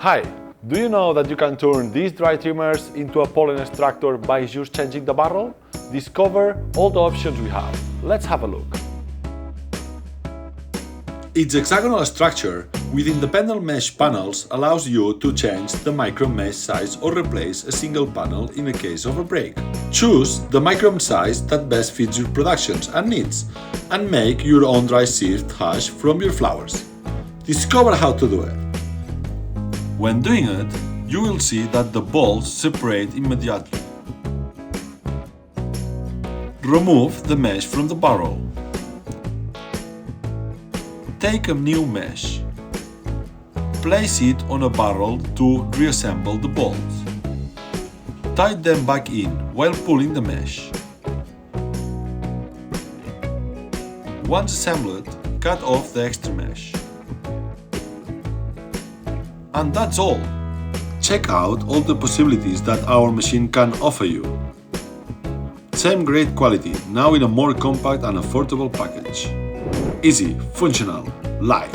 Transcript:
Hi! Do you know that you can turn these dry trimmers into a pollen extractor by just changing the barrel? Discover all the options we have. Let's have a look. Its hexagonal structure with independent mesh panels allows you to change the micron mesh size or replace a single panel in the case of a break. Choose the micron size that best fits your productions and needs, and make your own dry sift hash from your flowers. Discover how to do it. When doing it, you will see that the balls separate immediately. Remove the mesh from the barrel. Take a new mesh. Place it on a barrel to reassemble the balls. Tie them back in while pulling the mesh. Once assembled, cut off the extra mesh. And that's all! Check out all the possibilities that our machine can offer you. Same great quality, now in a more compact and affordable package. Easy, functional, light.